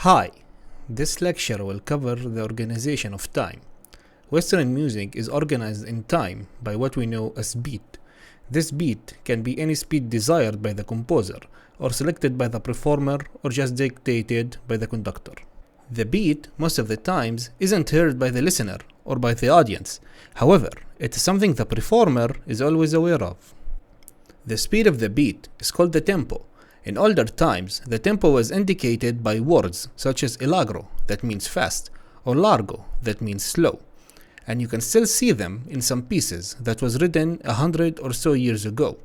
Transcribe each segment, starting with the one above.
Hi, this lecture will cover the organization of time. Western music is organized in time by what we know as beat. This beat can be any speed desired by the composer, or selected by the performer, or just dictated by the conductor. The beat, most of the times, isn't heard by the listener or by the audience. However, it is something the performer is always aware of. The speed of the beat is called the tempo. In older times, the tempo was indicated by words such as allegro, that means fast, or largo, that means slow. And you can still see them in some pieces that was written 100 or so years ago.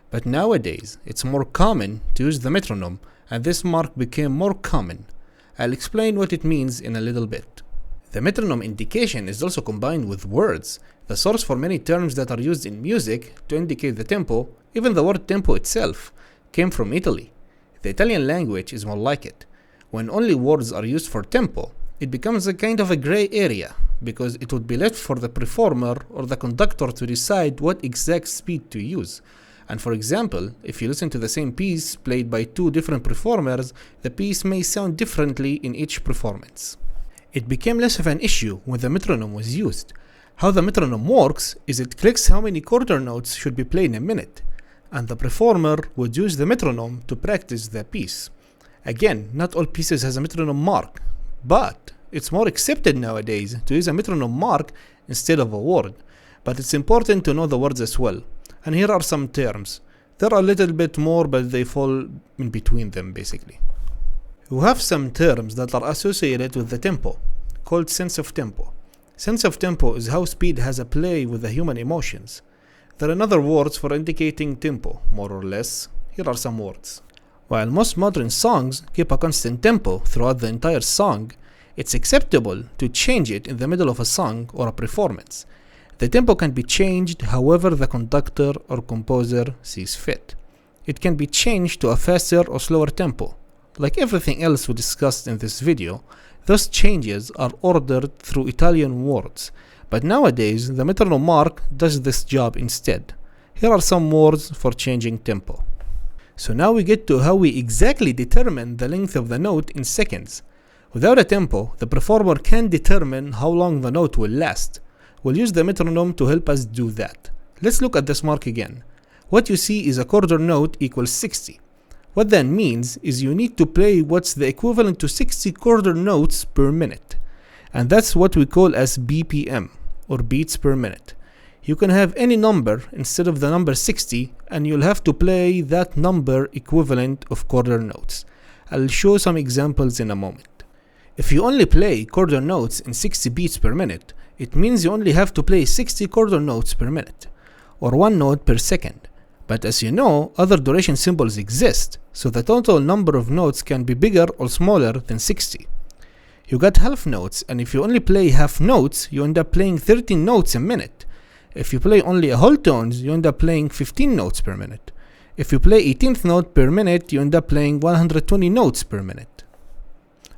But nowadays, it's more common to use the metronome, and this mark became more common. I'll explain what it means in a little bit. The metronome indication is also combined with words. The source for many terms that are used in music to indicate the tempo, even the word tempo itself, came from Italy. The Italian language is more like it. When only words are used for tempo, it becomes a kind of a gray area, because it would be left for the performer or the conductor to decide what exact speed to use. And for example, if you listen to the same piece played by two different performers, the piece may sound differently in each performance. It became less of an issue when the metronome was used. How the metronome works is it clicks how many quarter notes should be played in a minute, and the performer would use the metronome to practice the piece. Again, not all pieces has a metronome mark, but it's more accepted nowadays to use a metronome mark instead of a word. But it's important to know the words as well. And here are some terms. There are a little bit more, but they fall in between them basically. We have some terms that are associated with the tempo, called sense of tempo. Sense of tempo is how speed has a play with the human emotions. There are other words for indicating tempo, more or less. Here are some words. While most modern songs keep a constant tempo throughout the entire song, it's acceptable to change it in the middle of a song or a performance. The tempo can be changed however the conductor or composer sees fit. It can be changed to a faster or slower tempo. Like everything else we discussed in this video, those changes are ordered through Italian words. But nowadays, the metronome mark does this job instead. Here are some words for changing tempo. So now we get to how we exactly determine the length of the note in seconds. Without a tempo, the performer can determine how long the note will last. We'll use the metronome to help us do that. Let's look at this mark again. What you see is a quarter note equals 60. What that means is you need to play what's the equivalent to 60 quarter notes per minute. And that's what we call as BPM, or beats per minute. You can have any number instead of the number 60, and you'll have to play that number equivalent of quarter notes. I'll show some examples in a moment. If you only play quarter notes in 60 beats per minute, it means you only have to play 60 quarter notes per minute, or one note per second. But as you know, other duration symbols exist, so the total number of notes can be bigger or smaller than 60. You got half notes, and if you only play half notes, you end up playing 13 notes a minute. If you play only whole tones, you end up playing 15 notes per minute. If you play 18th note per minute, you end up playing 120 notes per minute.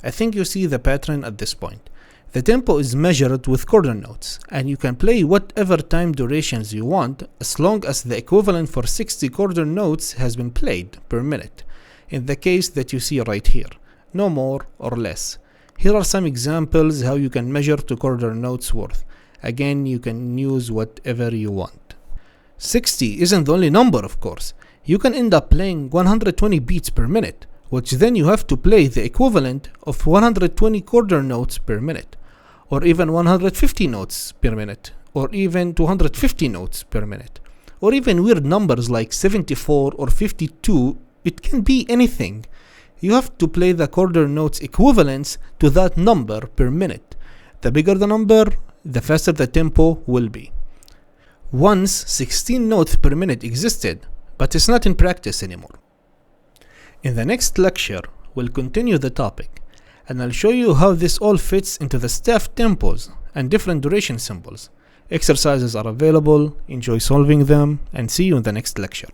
I think you see the pattern at this point. The tempo is measured with quarter notes, and you can play whatever time durations you want as long as the equivalent for 60 quarter notes has been played per minute, in the case that you see right here, no more or less. Here are some examples how you can measure to quarter notes worth. Again, you can use whatever you want. 60 isn't the only number, of course. You can end up playing 120 beats per minute, which then you have to play the equivalent of 120 quarter notes per minute, or even 150 notes per minute, or even 250 notes per minute, or even weird numbers like 74 or 52. It can be anything. You have to play the quarter notes equivalents to that number per minute. The bigger the number, the faster the tempo will be. Once 16 notes per minute existed, but it's not in practice anymore. In the next lecture, we'll continue the topic, and I'll show you how this all fits into the staff tempos and different duration symbols. Exercises are available, enjoy solving them, and see you in the next lecture.